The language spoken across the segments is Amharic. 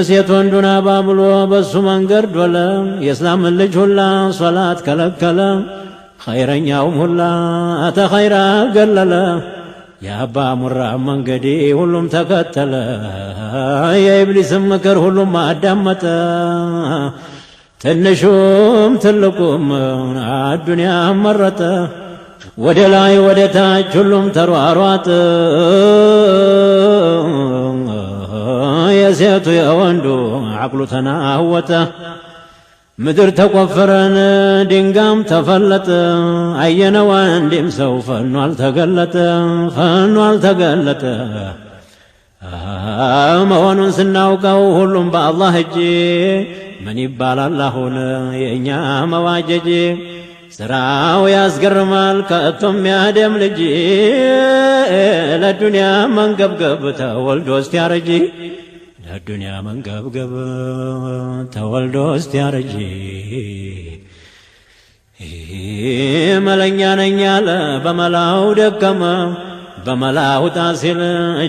ሴት ወንዱን አባብሎ በሱ መንገድ ዶለ የእስላምን ልጅ ሁላ ሶላት ከለከለ ኸይረኛውም ሁላ ተኸይራ ገለለ የአባ ሙራ መንገዴ ሁሉም ተከተለ የኢብሊስም ምክር ሁሉም አዳመጠ ትንሹም ትልቁም አዱንያ መረጠ ወደ ላይ ወደ ታች ሁሉም ተሯሯጠ የሴቱ የወንዱ አቅሉ ተናወጠ ምድር ተቆፈረን ድንጋም ተፈለጠ አየነው አንድም ሰው ፈኖ አልተገለጠ መሆኑን ስናውቀው ሁሉም በአላህ እጅ ምን ይባላል አሁን የእኛ መዋጀጅ ስራው ያስገርማል ከቶም ያደም ልጅ ለዱንያ መንገብገብ ተወልዶ እስቲያረጅ ለዱንያ መንገብገብ ተወልዶ እስቲያረጅ መለኛ ነኝ አለ በመላው ደከመ በመላው ታሲል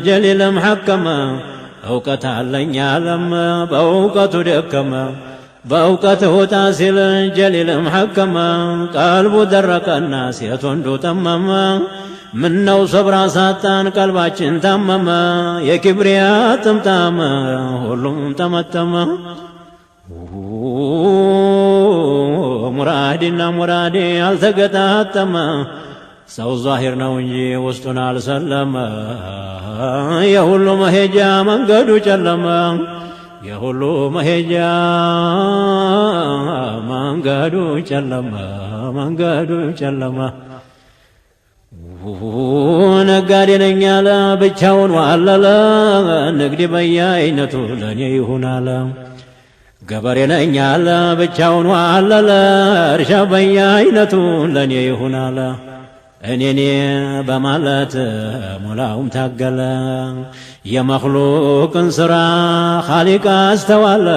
ጀሊልም ሐከመ እውቀት አለኝ አለም በእውቀቱ ደከመ በእውቀት ውጣ ሲል ጀሊልም ሐከመ ቀልቡ ደረቀና ሴት ወንዱ ጠመመ ምነው ሰብራ ሳጣን ቀልባችን ታመመ የኪብሪያ ጥምጣመ ሁሉም ተመተመ ሙራድና ሙራዴ አልተገጣጠመ ሰው ዛሂር ነው እንጂ ውስጡን አልሰለመ የሁሉ መሄጃ መንገዱ ጨለመ የሁሉ መሄጃ መንገዱ ጨለመ ነጋዴ ነኝ አለ ብቻውን ዋለለ ንግድ በየአይነቱ ለኔ ይሁን አለ ገበሬ ነኝ አለ ብቻውን ዋለለ እርሻ በየአይነቱ ለኔ ይሁን አለ እኔ በማለት ሙላውም ታገለ የመኽሉቅን ሥራ ኻሊቅ አስተዋለ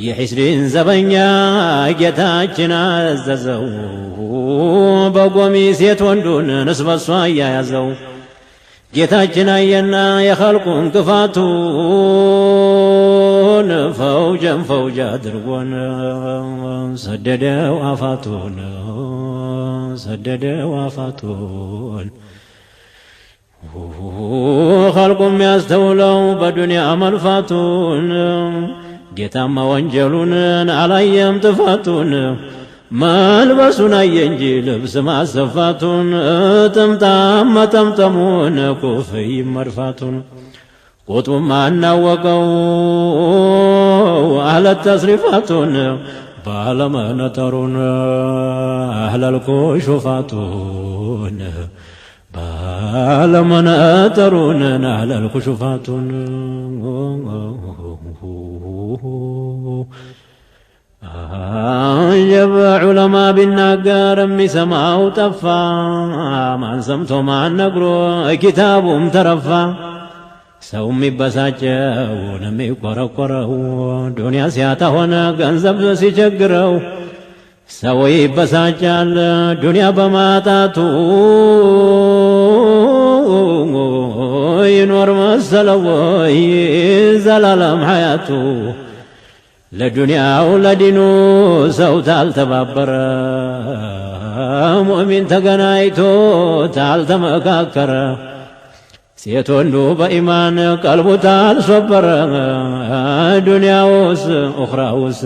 የሒስሪን ዘበኛ ጌታችን አዘዘው በጎሚ ሴት ወንዱን ንስበሷ እያያዘው ጌታችን አየና የኸልቁን ክፋቱን ፈውጀ አድርጎን ሰደደው አፋቱን ኸልቁም ያስተውለው በዱንያ መልፋቱን ጌታማ ወንጀሉን አላየም ጥፋቱን መልበሱን አየ እንጂ ልብስ ማሰፋቱን ጥምጣም መጠምጠሙን ኩፍይ መድፋቱን ቁጡም አናወቀው አህለት ተስሪፋቱን ባለመነጠሩን አህለል ኩሹፋቱን ባለመነጠሩን አህለል ኩሹፋቱን አጀብ ዑለማ ቢናገር የሚሰማው ጠፋ ማን ሰምቶ ማን ነግሮ ኪታቡም ተረፋ ሰው የሚበሳጨውን የሚቆረቆረው ዱንያ ሲያጣ ሆነ ገንዘብ ሲቸግረው ሰው ይበሳጫል ዱንያ በማጣቱ ይኖር መሰለው ዘላለም ሐያቱ ለዱንያው ለዲኑ ሰው ታልተባበረ ሙእሚን ተገናኝቶ ታልተመካከረ ሴት ወንዱ በኢማን ቀልቡ ታልሶበረ ዱንያውስ ኡኽራውስ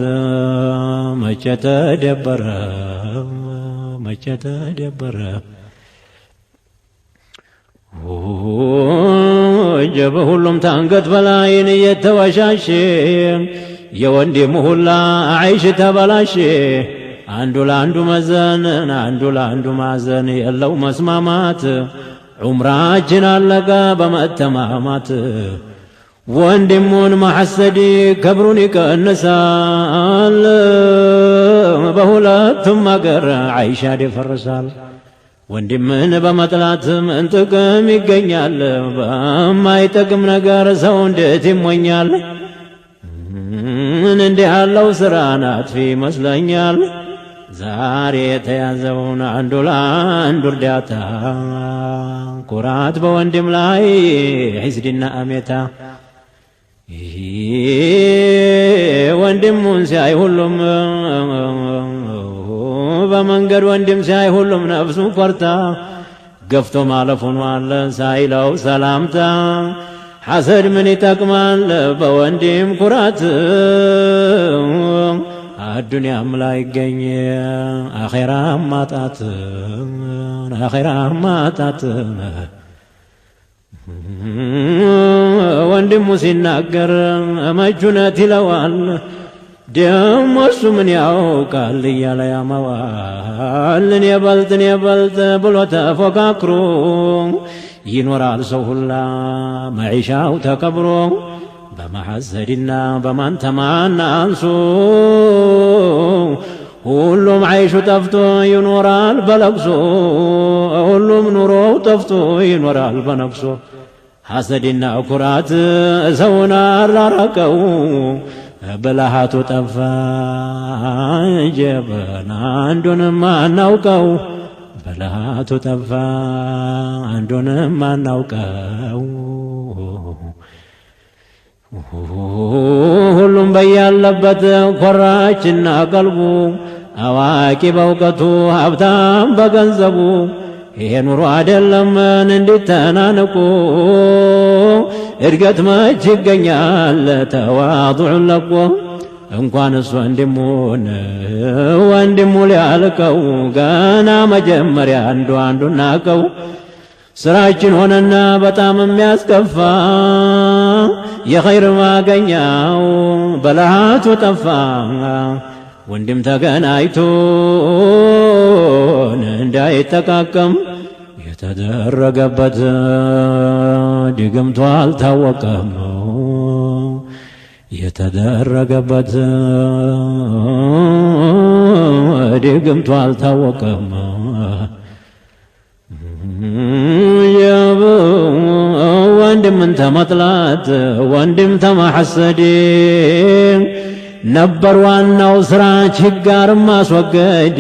መቼ ተደበረ ወጀበ ሁሉም ታንገት በላይን እየተወሻሸ የወንድሙ ሁላ አይሽ ተበላሸ አንዱ ለአንዱ መዘን አንዱ ለአንዱ ማዘን የለው መስማማት ዑምራችን አለቀ በመተማማት ወንድሙን ማሐሰድ ክብሩን ይቀንሳል በሁለቱም አገር አይሻ ይፈርሳል ወንድምን በመጥላት ምን ጥቅም ይገኛል በማይጠቅም ነገር ሰው እንዴት ይሞኛል እንዲህ ያለው ሥራ ናጥፊ ይመስለኛል ዛሬ የተያዘውን አንዱ ለአንዱ እርዳታ ኩራት በወንድም ላይ ሒስድና አሜታ ወንድሙን ሲያይ ሁሉም በመንገድ ወንድም ሲያይ ሁሉም ነፍሱን ፈርታ ገፍቶ ማለፉን ዋለ ሳይለው ሰላምታ ሐሰድ ምን ይጠቅማል በወንድም ኩራት አዱንያም ላይ ይገኝ አኺራም ማጣት ወንድሙ ሲናገር መቹነት ይለዋል ደሞ እሱ ምን ያውቃል እያለ ያማዋል እኔ በልጥ ብሎ ተፎካክሮ ይኖራል ሰው ሁላ መዒሻው ተከብሮ በመሐሰድና በማንተማና አንሱ ሁሉም ዓይሹ ጠፍቶ ይኖራል በለቅሶ ሁሉም ኑሮው ጠፍቶ ይኖራል በነቅሶ ሐሰድና ኩራት ሰውን አራራቀው ብልሃቱ ጠፋ ጀበና አንዱንም አናውቀው ብልሃቱ ጠፋ አንዱንም አናውቀው ሁሉም በያለበት ኮራችና ቀልቡ አዋቂ በእውቀቱ ሀብታም በገንዘቡ ይሄ ኑሮ አይደለምን እንዲተናነቁ እድገት መች ይገኛል ተዋዱዕን ለቆ እንኳንስ ወንድሙ ሊያልቀው ገና መጀመሪያ አንዱን ናቀው ስራችን ሆነና በጣም የሚያስከፋ የኸይር ማገኛው በልሃቱ ጠፋ ወንድም ተገናኝቶን እንዳይጠቃቀም የተደረገበት ድግምቱ አልታወቀም የተደረገበት ድግምቱ አልታወቀም ወንድምን ተመጥላት ወንድም ተማሐሰድ ነበር ዋናው ስራ ችጋርም ማስወገድ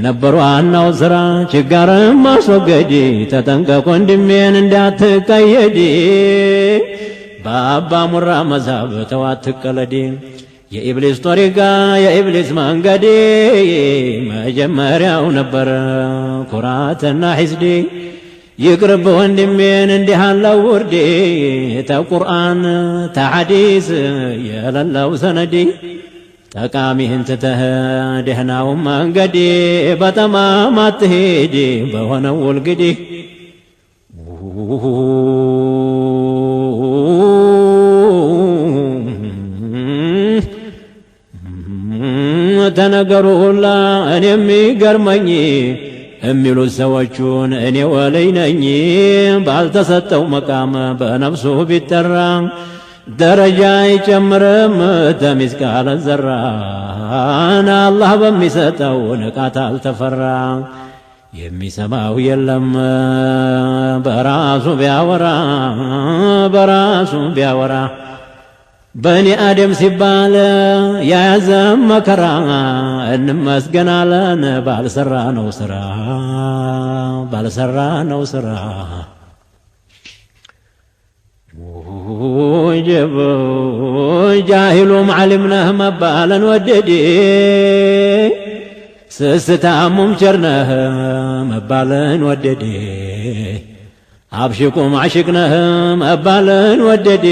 ነበር ዋናው ስራ ችጋርም ማስወገድ ተጠንቀቅ ወንድሜን እንዳትቀየድ በአባ ሙራ መዛብ ተዋትቀለድ የኢብሊስ ጦሪቃ የኢብሊስ መንገድ መጀመሪያው ነበር ኩራትና ሒስድ ይቅርብ ወንድሜን እንዲህ አለው ውርዴ ተቁርአን ተሐዲስ የሌለው ሰነድ ጠቃሚህን ትተህ ደህናውን መንገድ በጠማማ አትሂድ በሆነው ውልግድ ተነገሩ ሁላ እኔ የሚገርመኝ የሚሉት ሰዎቹን እኔ ወለይ ነኝ ባልተሰጠው መቃም በነፍሱ ቢጠራ ደረጃ አይጨምርም ተሚስቃለ ዘራን አላህ በሚሰጠው ንቃት አልተፈራ የሚሰማው የለም በራሱ ቢያወራ በኒ አደም ሲባል ያዘም መከራ እንመስገናለን ባልሰራ ነው ስራ ወጀብ ጃሂሉም ዓሊምነህ መባለን ወደዴ ስስታሙም ቸርነህ መባለን ወደዴ አብሽቁም አሽቅነህ መባለን ወደዴ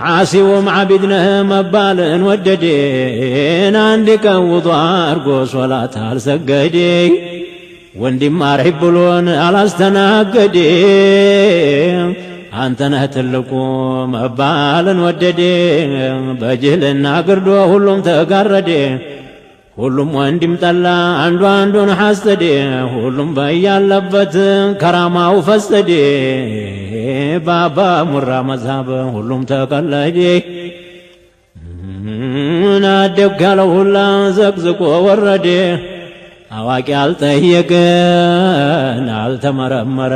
ዓሲውም ዓቢድነህ መባለን ወደዴ አንድ ቀን ውዱእ አርጎ ሶላት አልሰገዴ ወንድም አርሒብ ብሎን አላስተናገዴ አንተነህ ትልቁ መባለን ወደዴ በጅህልና ግርዶ ሁሉም ተጋረዴ ሁሉም ወንድም ጠላ አንዱን ሐሰዴ ሁሉም በያለበት ከራማው ፈሰዴ ባባ ሙራ መዝሃብ ሁሉም ተቀለዴ ናደግ ያለው ሁላ ዘቅዝቆ ወረዴ አዋቂ አልጠየቅን አልተመረመረ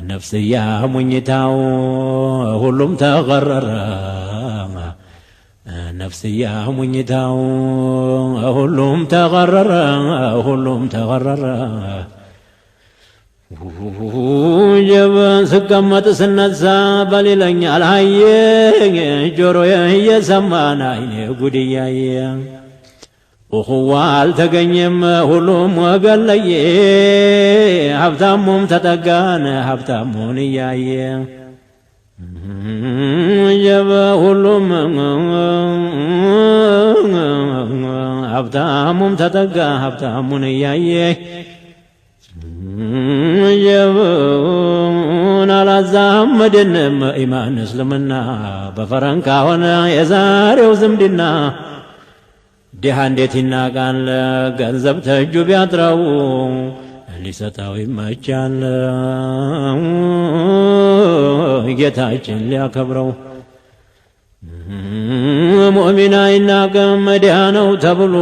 ነፍስያ ሙኝታው ሁሉም ተቀረረ ነፍስያ ሙኝታው ሁሉም ተቀረረ ጀብ ስቀመጥ ስነሳ በሌለኛል ሀየ ጆሮዬ እየሰማን አይኔ ጉድ እያየ እኹዋ አልተገኘም ሁሉም ወገን ለየ ሀብታሙም ተጠጋን ሀብታሙን እያየ ጀብ ሁሉም ሀብታሙም ተጠጋ ሀብታሙን እያየ ጀብን አላዛመድንም ኢማን እስልምና በፈረንካ ሆነ የዛሬው ዝምድና ድሃ እንዴት ይናቃል ገንዘብ ተእጁ ቢያጥረው ሊሰጠው ይመቻል ጌታችን ሊያከብረው ሙእሚን አይናቅም ድሃ ነው ተብሎ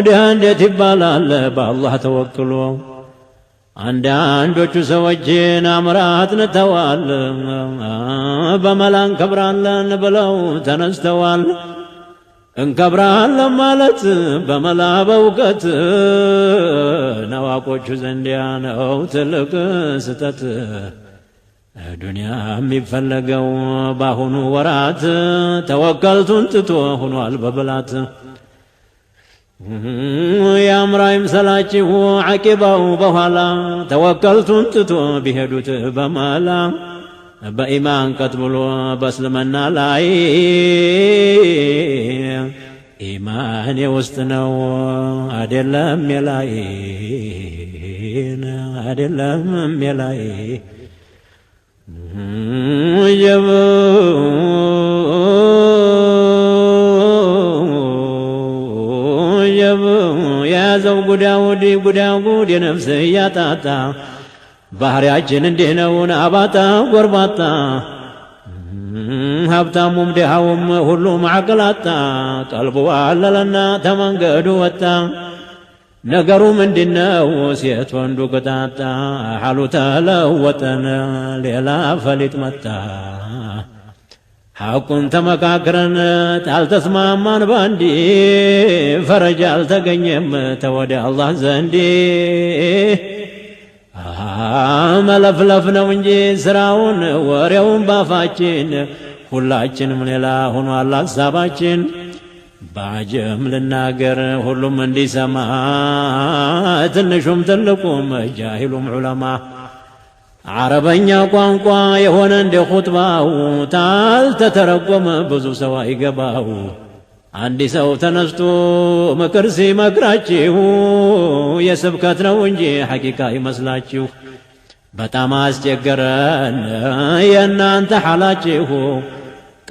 ድሃ እንዴት ይባላል በአላህ ተወክሎ አንዳንዶቹ ሰዎችን አምራት ንተዋል በመላ እንከብራለን ብለው ተነስተዋል እንከብራለን ማለት በመላ በእውቀት ነዋቆቹ ዘንዲያ ነው ትልቅ ስተት ዱንያ የሚፈለገው ባሁኑ ወራት ተወከልቱን ትቶ ሆኗል በብላት ያምራ ይምሰላችሁ ዓቂባው በኋላ ተወከልቱን ትቶ ቢሄዱት በመላ በኢማን ቀጥ ብሎ በእስልምና ላይ ኢማን የውስጥ ነው አይደለም የላይ አይደለም የላይ የያዘው ጉዳውድ ጉዳጉድ የነፍስ እያጣጣ ባህሪያችን እንዲህ ነውን አባጣ ጎርባጣ ሀብታሙም ድሃውም ሁሉም አቅላጣ ቀልቡ አለለና ተመንገዱ ወጣ ነገሩ ምንድነው ሴት ወንዱ ቅጣጣ ሐሉ ተለወጠን ሌላ ፈሊጥ መጣ ሐቁን ተመካክረን ታልተስማማን ባንዲ ፈረጃ አልተገኘም ተወደ አላህ ዘንዲ መለፍለፍ ነው እንጂ ስራውን ወሬውን ባፋችን ሁላችንም ሌላ ሆኗል ሐሳባችን ባጀም ልናገር ሁሉም እንዲሰማ ትንሹም ትልቁም ጃሂሉም ዑለማ አረበኛ ቋንቋ የሆነ እንደ ኹጥባው ታልተተረጎመ ብዙ ሰው አይገባው አንድ ሰው ተነስቶ ምክር ሲመክራችሁ የስብከት ነው እንጂ ሐቂቃ ይመስላችሁ በጣም አስቸገረን የእናንተ ሐላችሁ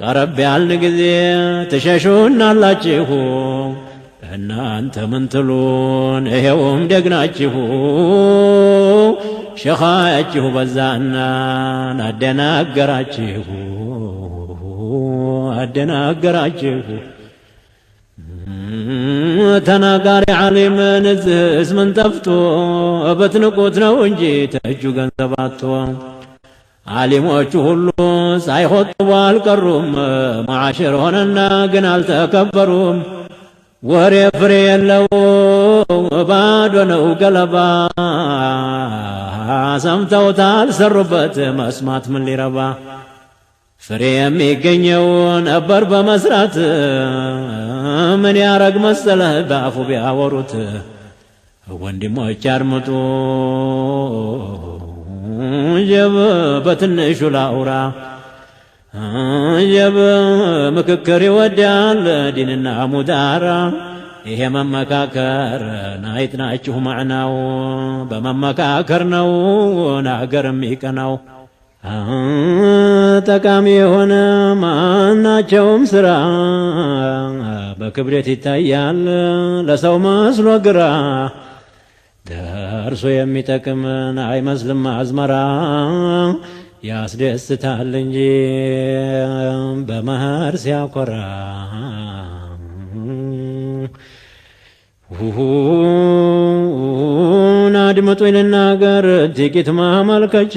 ቀረብ ያልን ጊዜ ትሸሹናላችሁ እናንተ ምን ትሉን ይሄውም ደግናችሁ ሸኻያችሁ በዛና አደናገራችሁ ተናጋሪ ዓሊምን እስምን ጠፍቶ በትንቁት ነው እንጂ ተእጁ ገንዘብ አጥቶ ዓሊሞቹ ሁሉ ሳይሆጥቡ አልቀሩም ማዓሽር ሆነና ግን አልተከበሩም ወሬ ፍሬ የለው ባዶ ነው ገለባ ሰምተውታል ሰሩበት መስማት ምን ሊረባ ፍሬ የሚገኘው ነበር በመስራት ምን ያረግ መሰለህ በአፉ ቢያወሩት ወንድሞች አድምጡ ጀብ በትንሹ ላውራ ጀብ ምክክር ይወዳል ዲንና ሙዳራ ይሄ መመካከር ናይጥናችሁ ማዕናው በመመካከር ነው ናገር የሚቀናው ጠቃሚ የሆነ ማናቸውም ስራ በክብደት ይታያል ለሰው መስሎ ግራ ደርሶ የሚጠቅምን አይመስልም አዝመራ ያስደስታል እንጂ በመኸር ሲያኮራ አድምጡኝ ልናገር ጥቂት ማመልከቻ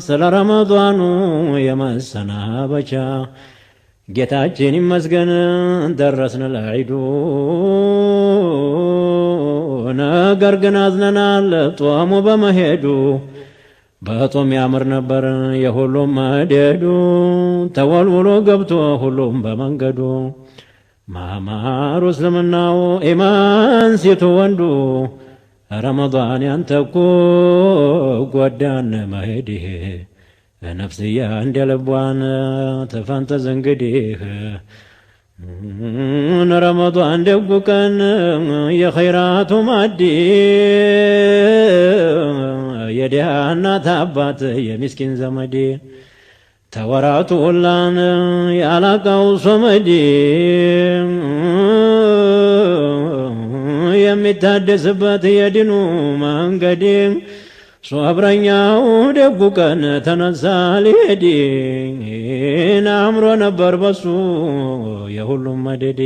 ስለ ረመዷኑ የመሰናበቻ ጌታችን ይመስገን ደረስን ለዒዱ ነገር ግን አዝነናል ጦሙ በመሄዱ በጦም ያምር ነበር የሁሉም መደዱ ተወልውሎ ገብቶ ሁሉም በመንገዱ ማማሩ እስልምናው ኢማን ሲቱ ወንዱ ረመዳን ያንተኮ ጎዳን መሄድህ ነፍስያ እንደ ልቧን ተፈንተዝ እንግዲህ ረመዳን ደጉ ቀን የኸይራቱ ማዲ የድሃ እናት አባት የሚስኪን ዘመዴ ተወራቱ ሁላን ያላቃው ሶመዴ የሚታደስበት የዲኑ መንገዴ ሶብረኛው ደጉ ቀን ተነሳ ሊሄድ አምሮ ነበር በሱ የሁሉም መደዴ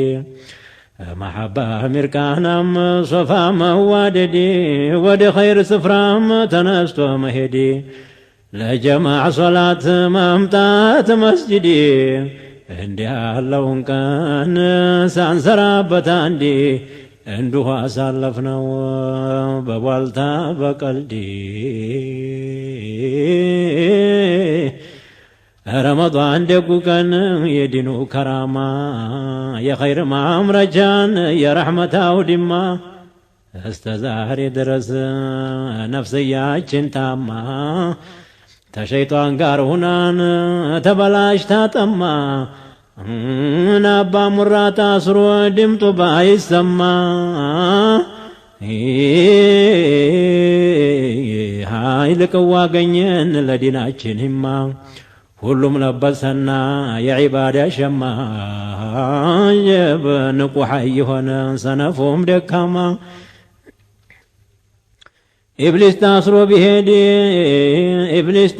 መሐባ ሚርቃናም ሶፋ መዋደዴ ወደ ኸይር ስፍራም ተነስቶ መሄዴ ለጀማዕ ሶላት መምጣት መስጅዴ እንዲህ ያለውን ቀን ሳንሰራበት አንዴ እንዲሁ አሳለፍነው በቧልታ በቀልዴ ረመዳን ደጉ ቀን የዲኑ ከራማ የኸይር ማምረጃን የረሕመታው ድማ እስተ ዛሬ ድረስ ነፍስያችን ታማ ተሸይጧን ጋር ሁናን ተበላሽታ ጠማ ናባ ሙራ ታስሮ ድምጡ ባይሰማ ኃይል ቅዋ ገኘን ለዲናችን ሂማ ሁሉም ለበሰና የዒባዳ ሸማ በንቁ ሐይ ሆነ ሰነፉም ደካማ ኢብሊስ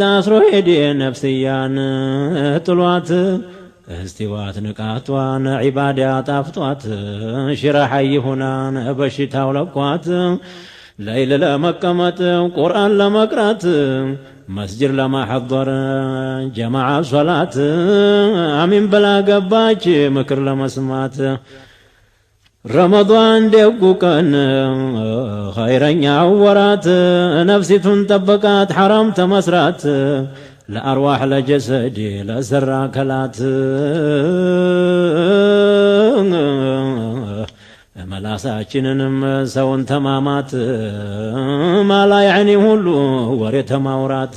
ታስሮ ሄዴ ነፍስያን ጥሏት استوات نقاطوان عبادات افطوات شرحي هنا بشتاو لقوات ليل لمقمت قرآن لمقرات مسجد لما حضر جماعة صلاة امين بلا قباج مكر لما سمات رمضان دقو كان خيرا يعورات نفسي تنطبقات حرام تمسرات لأرواح لجسد لسرى كلات ملاساتشننم سون تمامات ما لا يعني هلو وري تماورات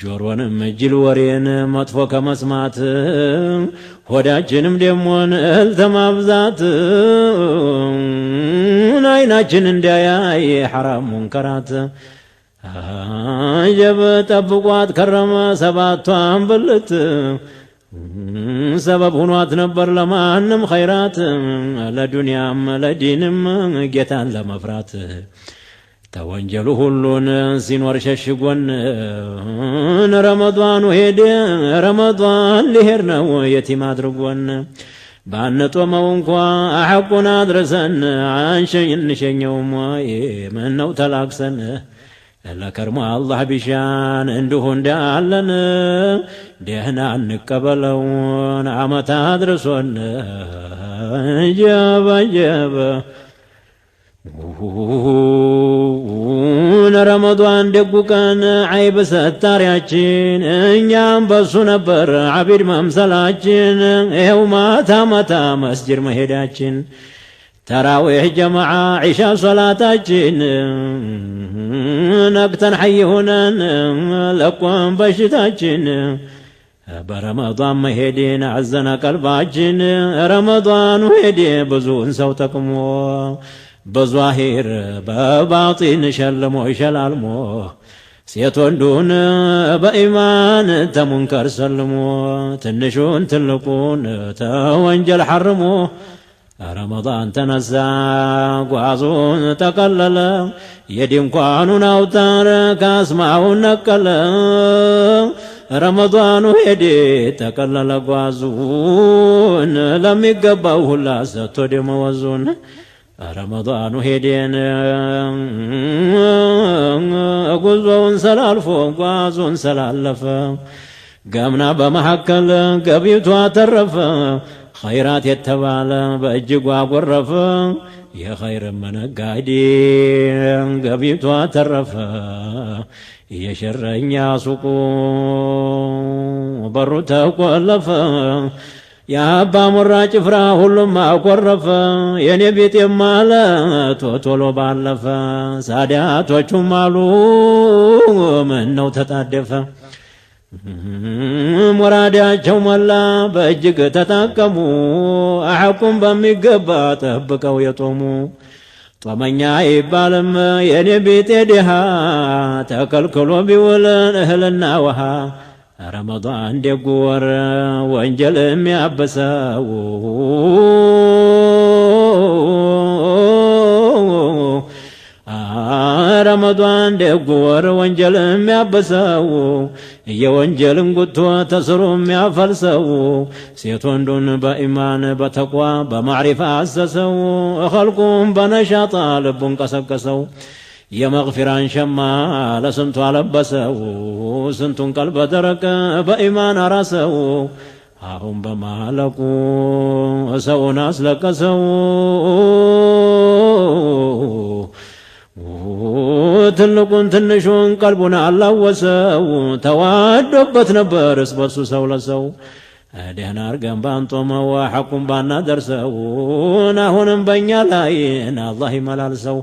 جورونم جل ورين مطفو كمسمات ሆዳችንም ደሞን እልተማብዛት አይናችን እንዳያይ حرام منكرات جب طبقات كرم سباتوان بلت سبب هنوات نبر لمانم خيرات لدنيام لدينم جتان لمفرات توانجلو هلون سينور ششقون رمضان وهيد رمضان لهرنا ويتيم ادرقون بانتو مونكوا احقنا درسن عن شيء يوم منو تلاقسن لكرم الله بشان عنده እንዳለን ደህና እንቀበለውን አመት አድርሶን ጀበ ረመዳን ደጉ ቀን አይብ ሰታሪያችን እኛም በሱ ነበር አቢድ መምሰላችን ይኸው ማታ ማታ መስጂድ መሄዳችን تراويح جماعة عشاء صلاتاችን نقتن حي هنا لقوم بشتاችን برمضان مهدين عزنا قلباችን رمضان هدي بزون سوتكمو بظاهر بباطن شلمو شلالمو ሴት ወንዱን በኢማን ተሙንከር ሰልሞ ትንሹን ትልቁን ተወንጀል ሐርሞ رمضان تنزا ጓዙን ተቀለለ የድንኳኑን አውታር ካስማው ነቀለ ረመዳኑ ሄደ ተቀለለ ጓዙን ለሚገባው ሁላ ሰጥቶ ደመወዙን ረመዳኑ ሄደን ጉዞውን ሰላልፎ ጓዙን ሰላለፈ ገምና በመሐከል ገቢቷ ተረፈ ኸይራት የተባለ በእጅጉ አጎረፈ የኸይር መነጋዴ ገቢቷ ተረፈ የሸረኛ ሱቁ በሩ ተቆለፈ የአባ ሙራ ጭፍራ ሁሉም አኮረፈ የኔ ቤቴም አለ ቶሎ ባለፈ ሳዳቶቹም አሉ ምነው ተጣደፈ ሙራዳቸው ሞላ በእጅግ ተታቀሙ አሐቁም በሚገባ ጠብቀው የጦሙ ጦመኛ ይባልም የኔ ቤቴ ድሃ ተከልክሎ ቢውልን እህልና ውሃ ረመዳን ደጉ ወር ወንጀል የሚያበሰው ረመዳን ደጉ ወር ወንጀል የሚያበሰው የወንጀልን ጉቶ ተስሩ የሚያፈልሰው ሴት ወንዱን በኢማን በተቋ በማዕሪፋ አሰሰው ኸልቁም በነሻጣ ልቡን ቀሰቀሰው የመግፊራን ሸማ ለስንቱ አለበሰው ስንቱን ቀልበ ደረቀ በኢማን አራሰው አሁን በማለቁ ሰውን አስለቀሰው ትልቁን ትንሹን ቀልቡን አላወሰው ተዋዶበት ነበር እስበሱ ሰው ለሰው ደህና አርገን ባንጦመው ሐቁን ባናደርሰው አሁንም በእኛ ላይ አላህ ይመላልሰው